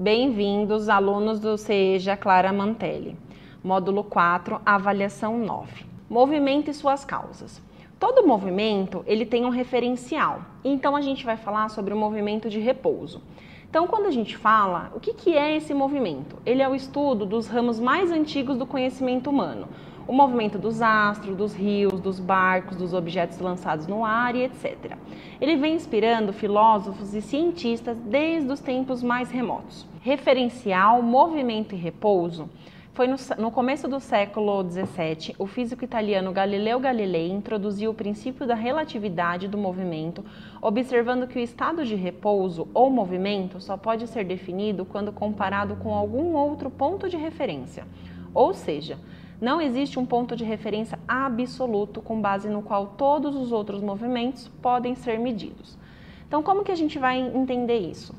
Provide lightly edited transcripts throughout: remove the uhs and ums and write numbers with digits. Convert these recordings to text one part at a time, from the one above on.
Bem-vindos, alunos do CEJA Clara Mantelli. Módulo 4, avaliação 9. Movimento e suas causas. Todo movimento, ele tem um referencial. Então, a gente vai falar sobre o movimento de repouso. Então, quando a gente fala, o que é esse movimento? Ele é o estudo dos ramos mais antigos do conhecimento humano. O movimento dos astros, dos rios, dos barcos, dos objetos lançados no ar e etc. Ele vem inspirando filósofos e cientistas desde os tempos mais remotos. Referencial, movimento e repouso. Foi no começo do século XVII, o físico italiano Galileu Galilei introduziu o princípio da relatividade do movimento, observando que o estado de repouso ou movimento só pode ser definido quando comparado com algum outro ponto de referência. Ou seja, não existe um ponto de referência absoluto com base no qual todos os outros movimentos podem ser medidos. Então, como que a gente vai entender isso?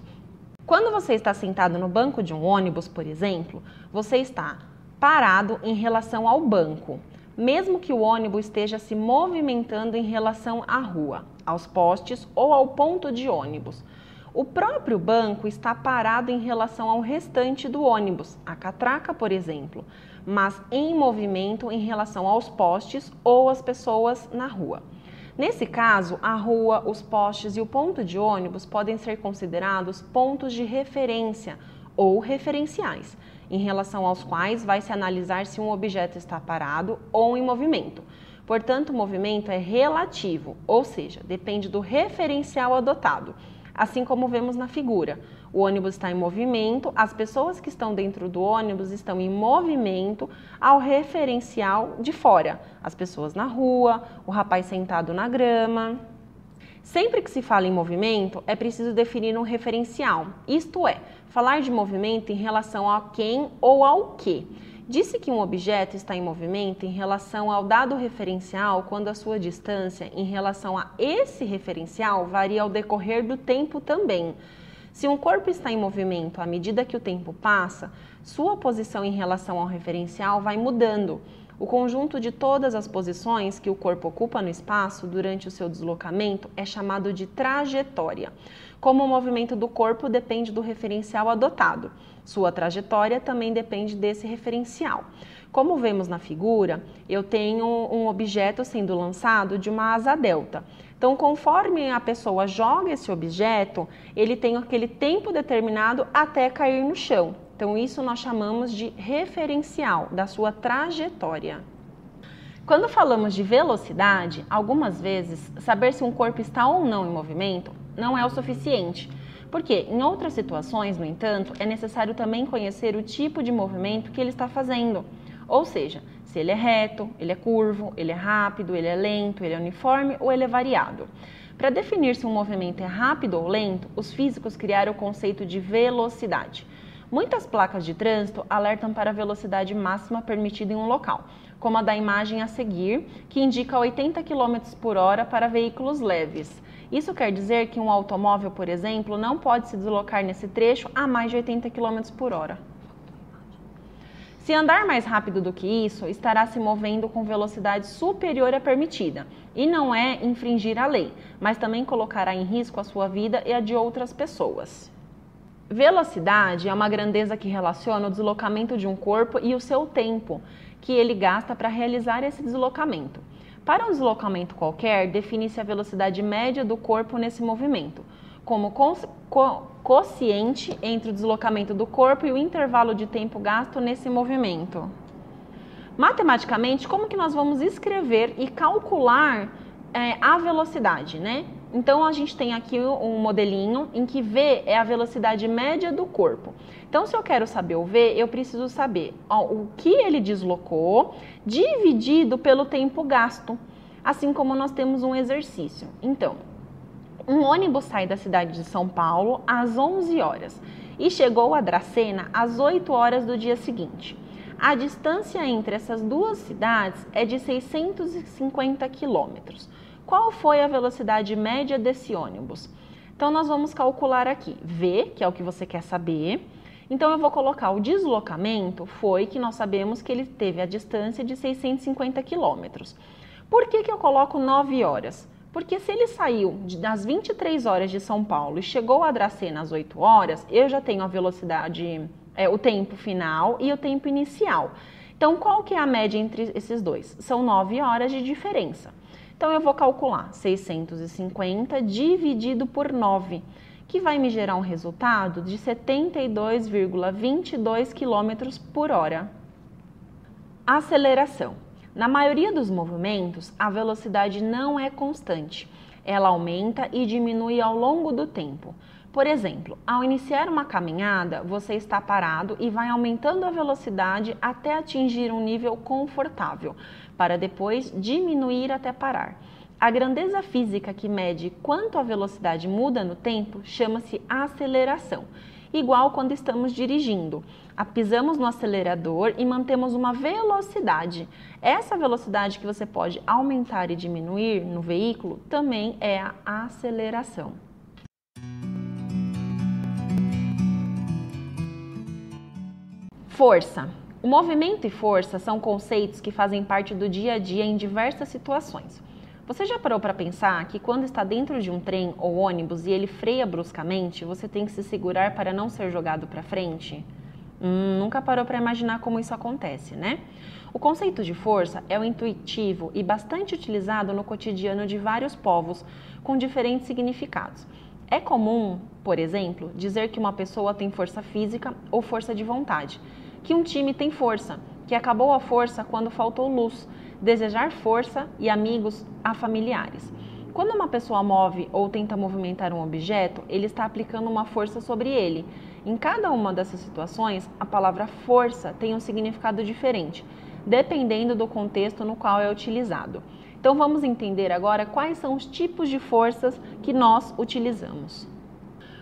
Quando você está sentado no banco de um ônibus, por exemplo, você está parado em relação ao banco, mesmo que o ônibus esteja se movimentando em relação à rua, aos postes ou ao ponto de ônibus. O próprio banco está parado em relação ao restante do ônibus, a catraca, por exemplo, mas em movimento em relação aos postes ou às pessoas na rua. Nesse caso, a rua, os postes e o ponto de ônibus podem ser considerados pontos de referência ou referenciais, em relação aos quais vai se analisar se um objeto está parado ou em movimento. Portanto, o movimento é relativo, ou seja, depende do referencial adotado. Assim como vemos na figura, o ônibus está em movimento, as pessoas que estão dentro do ônibus estão em movimento ao referencial de fora, as pessoas na rua, o rapaz sentado na grama. Sempre que se fala em movimento, é preciso definir um referencial, isto é, falar de movimento em relação a quem ou ao que. Disse que um objeto está em movimento em relação ao dado referencial quando a sua distância em relação a esse referencial varia ao decorrer do tempo também. Se um corpo está em movimento à medida que o tempo passa, sua posição em relação ao referencial vai mudando. O conjunto de todas as posições que o corpo ocupa no espaço durante o seu deslocamento é chamado de trajetória. Como o movimento do corpo depende do referencial adotado, sua trajetória também depende desse referencial. Como vemos na figura, eu tenho um objeto sendo lançado de uma asa delta. Então, conforme a pessoa joga esse objeto, ele tem aquele tempo determinado até cair no chão. Então, isso nós chamamos de referencial da sua trajetória. Quando falamos de velocidade, algumas vezes, saber se um corpo está ou não em movimento não é o suficiente. Porque, em outras situações, no entanto, é necessário também conhecer o tipo de movimento que ele está fazendo. Ou seja, se ele é reto, ele é curvo, ele é rápido, ele é lento, ele é uniforme ou ele é variado. Para definir se um movimento é rápido ou lento, os físicos criaram o conceito de velocidade. Muitas placas de trânsito alertam para a velocidade máxima permitida em um local, como a da imagem a seguir, que indica 80 km por hora para veículos leves. Isso quer dizer que um automóvel, por exemplo, não pode se deslocar nesse trecho a mais de 80 km por hora. Se andar mais rápido do que isso, estará se movendo com velocidade superior à permitida, e não é infringir a lei, mas também colocará em risco a sua vida e a de outras pessoas. Velocidade é uma grandeza que relaciona o deslocamento de um corpo e o seu tempo, que ele gasta para realizar esse deslocamento. Para um deslocamento qualquer, define-se a velocidade média do corpo nesse movimento, como quociente entre o deslocamento do corpo e o intervalo de tempo gasto nesse movimento. Matematicamente, como que nós vamos escrever e calcular a velocidade, né? Então, a gente tem aqui um modelinho em que V é a velocidade média do corpo. Então, se eu quero saber o V, eu preciso saber o que ele deslocou dividido pelo tempo gasto, assim como nós temos um exercício. Então, um ônibus sai da cidade de São Paulo às 11 horas e chegou a Dracena às 8 horas do dia seguinte. A distância entre essas duas cidades é de 650 quilômetros. Qual foi a velocidade média desse ônibus? Então, nós vamos calcular aqui V, que é o que você quer saber. Então, eu vou colocar o deslocamento, foi que nós sabemos que ele teve a distância de 650 quilômetros. Por que eu coloco 9 horas? Porque se ele saiu das 23 horas de São Paulo e chegou a Dracena às 8 horas, eu já tenho a velocidade, o tempo final e o tempo inicial. Então, qual que é a média entre esses dois? São 9 horas de diferença. Então, eu vou calcular 650 dividido por 9, que vai me gerar um resultado de 72,22 km por hora. Aceleração. Na maioria dos movimentos, a velocidade não é constante. Ela aumenta e diminui ao longo do tempo. Por exemplo, ao iniciar uma caminhada, você está parado e vai aumentando a velocidade até atingir um nível confortável, para depois diminuir até parar. A grandeza física que mede quanto a velocidade muda no tempo chama-se aceleração, igual quando estamos dirigindo. Pisamos no acelerador e mantemos uma velocidade. Essa velocidade que você pode aumentar e diminuir no veículo também é a aceleração. Força. O movimento e força são conceitos que fazem parte do dia a dia em diversas situações. Você já parou para pensar que quando está dentro de um trem ou ônibus e ele freia bruscamente, você tem que se segurar para não ser jogado para frente? Nunca parou para imaginar como isso acontece, né? O conceito de força é o intuitivo e bastante utilizado no cotidiano de vários povos, com diferentes significados. É comum, por exemplo, dizer que uma pessoa tem força física ou força de vontade, que um time tem força, que acabou a força quando faltou luz, desejar força e amigos a familiares. Quando uma pessoa move ou tenta movimentar um objeto, ele está aplicando uma força sobre ele. Em cada uma dessas situações, a palavra força tem um significado diferente, dependendo do contexto no qual é utilizado. Então vamos entender agora quais são os tipos de forças que nós utilizamos.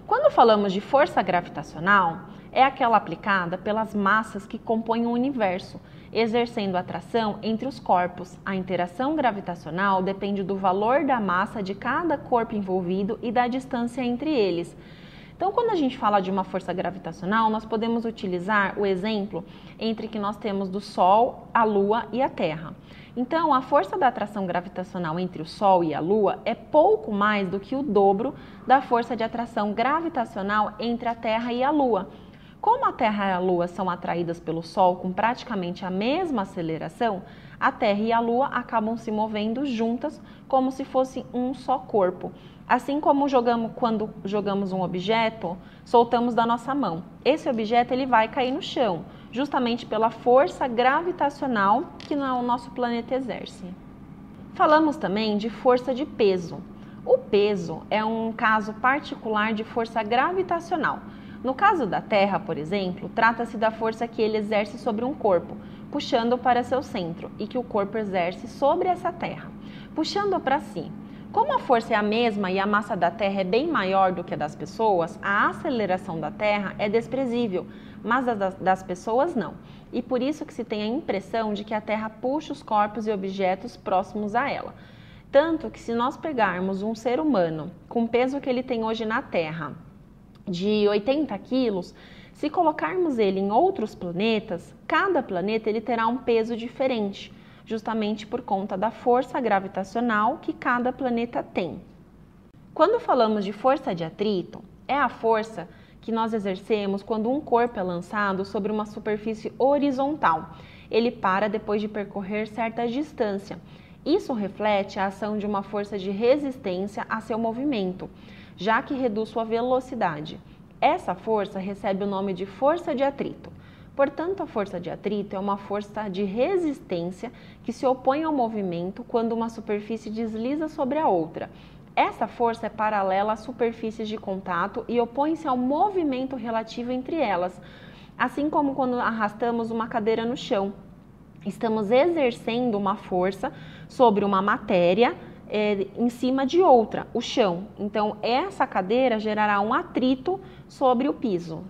Quando falamos de força gravitacional, é aquela aplicada pelas massas que compõem o universo, exercendo atração entre os corpos. A interação gravitacional depende do valor da massa de cada corpo envolvido e da distância entre eles. Então, quando a gente fala de uma força gravitacional, nós podemos utilizar o exemplo entre que nós temos do Sol, a Lua e a Terra. Então, a força da atração gravitacional entre o Sol e a Lua é pouco mais do que o dobro da força de atração gravitacional entre a Terra e a Lua. Como a Terra e a Lua são atraídas pelo Sol com praticamente a mesma aceleração, a Terra e a Lua acabam se movendo juntas como se fossem um só corpo. Assim como quando jogamos um objeto, soltamos da nossa mão. Esse objeto ele vai cair no chão, justamente pela força gravitacional que o nosso planeta exerce. Falamos também de força de peso. O peso é um caso particular de força gravitacional. No caso da Terra, por exemplo, trata-se da força que ele exerce sobre um corpo, puxando para seu centro, e que o corpo exerce sobre essa Terra, puxando para si. Como a força é a mesma e a massa da Terra é bem maior do que a das pessoas, a aceleração da Terra é desprezível, mas a das pessoas não. E por isso que se tem a impressão de que a Terra puxa os corpos e objetos próximos a ela. Tanto que se nós pegarmos um ser humano com o peso que ele tem hoje na Terra, de 80 quilos, se colocarmos ele em outros planetas, cada planeta ele terá um peso diferente, justamente por conta da força gravitacional que cada planeta tem. Quando falamos de força de atrito, é a força que nós exercemos quando um corpo é lançado sobre uma superfície horizontal. Ele para depois de percorrer certa distância. Isso reflete a ação de uma força de resistência a seu movimento, já que reduz sua velocidade. Essa força recebe o nome de força de atrito. Portanto, a força de atrito é uma força de resistência que se opõe ao movimento quando uma superfície desliza sobre a outra. Essa força é paralela às superfícies de contato e opõe-se ao movimento relativo entre elas, assim como quando arrastamos uma cadeira no chão. Estamos exercendo uma força sobre uma matéria em cima de outra, o chão. Então, essa cadeira gerará um atrito sobre o piso.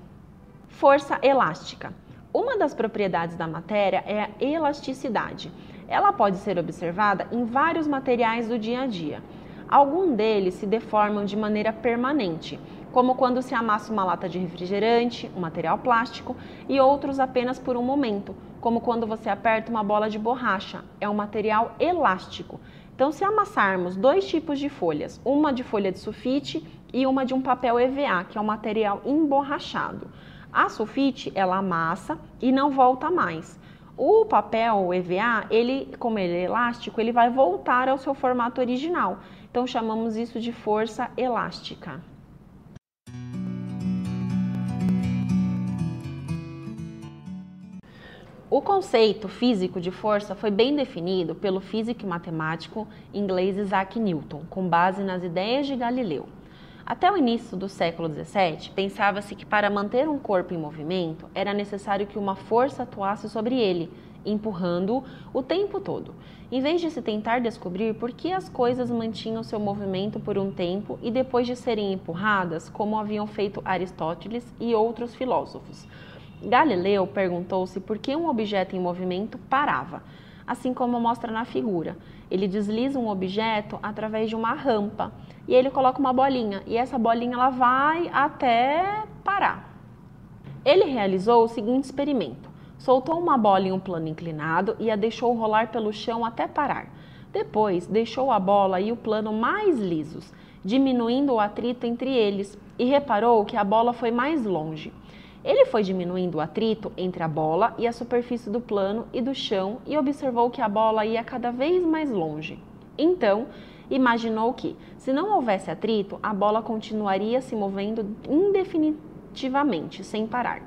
Força elástica. Uma das propriedades da matéria é a elasticidade. Ela pode ser observada em vários materiais do dia a dia. Alguns deles se deformam de maneira permanente, como quando se amassa uma lata de refrigerante, um material plástico, e outros apenas por um momento, como quando você aperta uma bola de borracha. É um material elástico. Então, se amassarmos dois tipos de folhas, uma de folha de sulfite e uma de um papel EVA, que é um material emborrachado, a sulfite, ela amassa e não volta mais. O papel EVA, como ele é elástico, ele vai voltar ao seu formato original. Então, chamamos isso de força elástica. O conceito físico de força foi bem definido pelo físico e matemático inglês Isaac Newton, com base nas ideias de Galileu. Até o início do século XVII, pensava-se que para manter um corpo em movimento era necessário que uma força atuasse sobre ele, empurrando-o o tempo todo, em vez de se tentar descobrir por que as coisas mantinham seu movimento por um tempo e depois de serem empurradas, como haviam feito Aristóteles e outros filósofos. Galileu perguntou-se por que um objeto em movimento parava, assim como mostra na figura. Ele desliza um objeto através de uma rampa e ele coloca uma bolinha e essa bolinha ela vai até parar. Ele realizou o seguinte experimento: soltou uma bola em um plano inclinado e a deixou rolar pelo chão até parar. Depois, deixou a bola e o plano mais lisos, diminuindo o atrito entre eles, e reparou que a bola foi mais longe. Ele foi diminuindo o atrito entre a bola e a superfície do plano e do chão e observou que a bola ia cada vez mais longe. Então, imaginou que, se não houvesse atrito, a bola continuaria se movendo indefinitivamente, sem parar.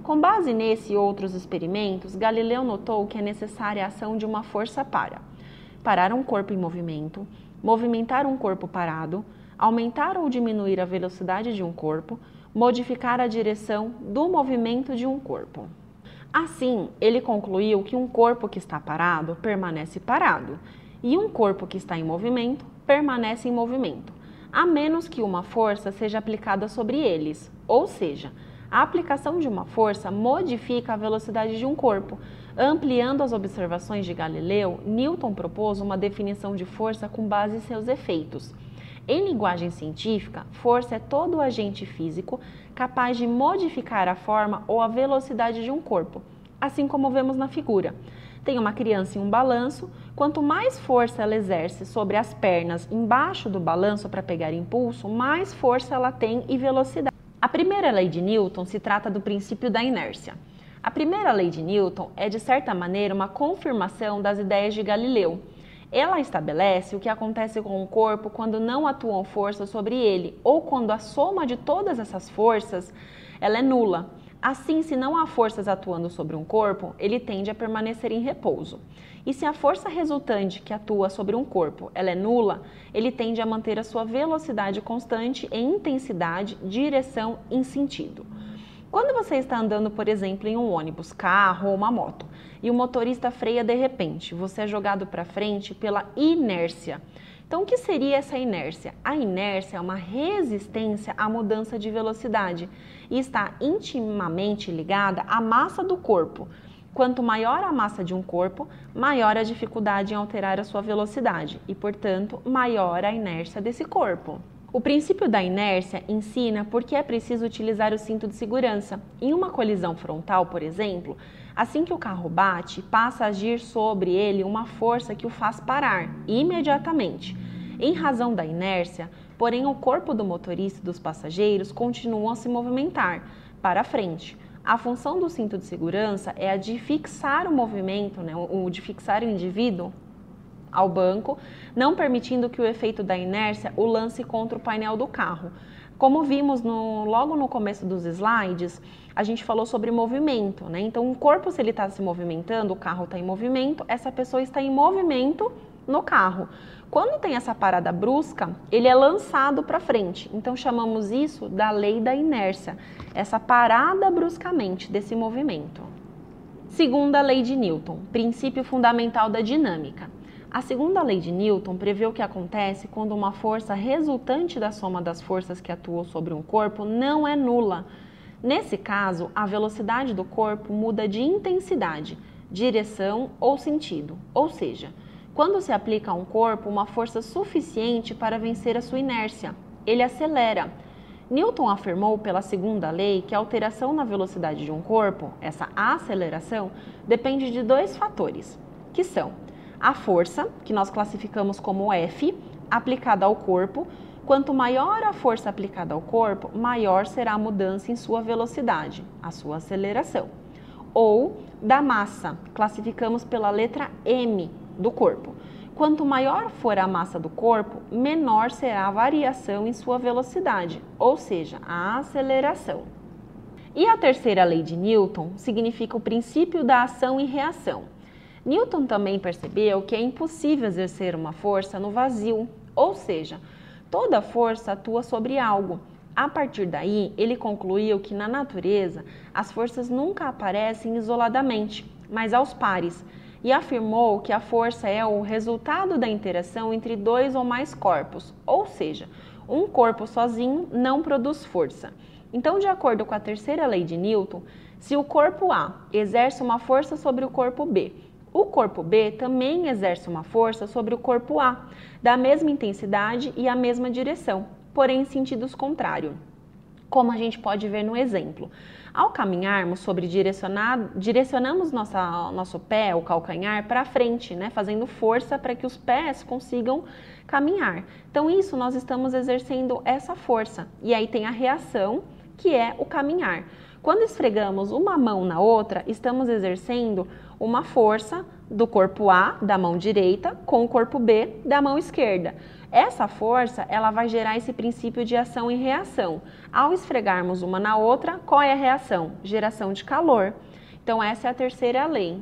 Com base nesse e outros experimentos, Galileu notou que é necessária a ação de uma força para parar um corpo em movimento, movimentar um corpo parado, aumentar ou diminuir a velocidade de um corpo, modificar a direção do movimento de um corpo. Assim, ele concluiu que um corpo que está parado permanece parado e um corpo que está em movimento permanece em movimento, a menos que uma força seja aplicada sobre eles, ou seja, a aplicação de uma força modifica a velocidade de um corpo. Ampliando as observações de Galileu, Newton propôs uma definição de força com base em seus efeitos. Em linguagem científica, força é todo agente físico capaz de modificar a forma ou a velocidade de um corpo, assim como vemos na figura. Tem uma criança em um balanço, quanto mais força ela exerce sobre as pernas embaixo do balanço para pegar impulso, mais força ela tem e velocidade. A primeira lei de Newton se trata do princípio da inércia. A primeira lei de Newton é, de certa maneira, uma confirmação das ideias de Galileu. Ela estabelece o que acontece com o corpo quando não atuam forças sobre ele, ou quando a soma de todas essas forças ela é nula. Assim, se não há forças atuando sobre um corpo, ele tende a permanecer em repouso. E se a força resultante que atua sobre um corpo ela é nula, ele tende a manter a sua velocidade constante em intensidade, direção e sentido. Quando você está andando, por exemplo, em um ônibus, carro ou uma moto, e o motorista freia de repente, você é jogado para frente pela inércia. Então, o que seria essa inércia? A inércia é uma resistência à mudança de velocidade e está intimamente ligada à massa do corpo. Quanto maior a massa de um corpo, maior a dificuldade em alterar a sua velocidade e, portanto, maior a inércia desse corpo. O princípio da inércia ensina por que é preciso utilizar o cinto de segurança. Em uma colisão frontal, por exemplo, assim que o carro bate, passa a agir sobre ele uma força que o faz parar imediatamente. Em razão da inércia, porém, o corpo do motorista e dos passageiros continuam a se movimentar para frente. A função do cinto de segurança é a de fixar o movimento, de fixar o indivíduo ao banco, não permitindo que o efeito da inércia o lance contra o painel do carro. Como vimos logo no começo dos slides, a gente falou sobre movimento, né? Então, o corpo, se ele está se movimentando, o carro está em movimento, essa pessoa está em movimento no carro. Quando tem essa parada brusca, ele é lançado para frente. Então, chamamos isso da lei da inércia, essa parada bruscamente desse movimento. Segunda lei de Newton, princípio fundamental da dinâmica. A segunda lei de Newton prevê o que acontece quando uma força resultante da soma das forças que atuam sobre um corpo não é nula. Nesse caso, a velocidade do corpo muda de intensidade, direção ou sentido, ou seja, quando se aplica a um corpo uma força suficiente para vencer a sua inércia, ele acelera. Newton afirmou pela segunda lei que a alteração na velocidade de um corpo, essa aceleração, depende de dois fatores, que são A força, que nós classificamos como F, aplicada ao corpo, quanto maior a força aplicada ao corpo, maior será a mudança em sua velocidade, a sua aceleração. Ou da massa, classificamos pela letra M do corpo. Quanto maior for a massa do corpo, menor será a variação em sua velocidade, ou seja, a aceleração. E a terceira lei de Newton significa o princípio da ação e reação. Newton também percebeu que é impossível exercer uma força no vazio, ou seja, toda força atua sobre algo. A partir daí, ele concluiu que na natureza as forças nunca aparecem isoladamente, mas aos pares, e afirmou que a força é o resultado da interação entre dois ou mais corpos, ou seja, um corpo sozinho não produz força. Então, de acordo com a terceira lei de Newton, se o corpo A exerce uma força sobre o corpo B, o corpo B também exerce uma força sobre o corpo A, da mesma intensidade e a mesma direção, porém em sentidos contrários. Como a gente pode ver no exemplo. Ao caminharmos direcionamos nosso pé, o calcanhar, para frente, né, fazendo força para que os pés consigam caminhar. Então, isso nós estamos exercendo essa força. E aí tem a reação, que é o caminhar. Quando esfregamos uma mão na outra, estamos exercendo uma força do corpo A, da mão direita, com o corpo B, da mão esquerda. Essa força, ela vai gerar esse princípio de ação e reação. Ao esfregarmos uma na outra, qual é a reação? Geração de calor. Então, essa é a terceira lei.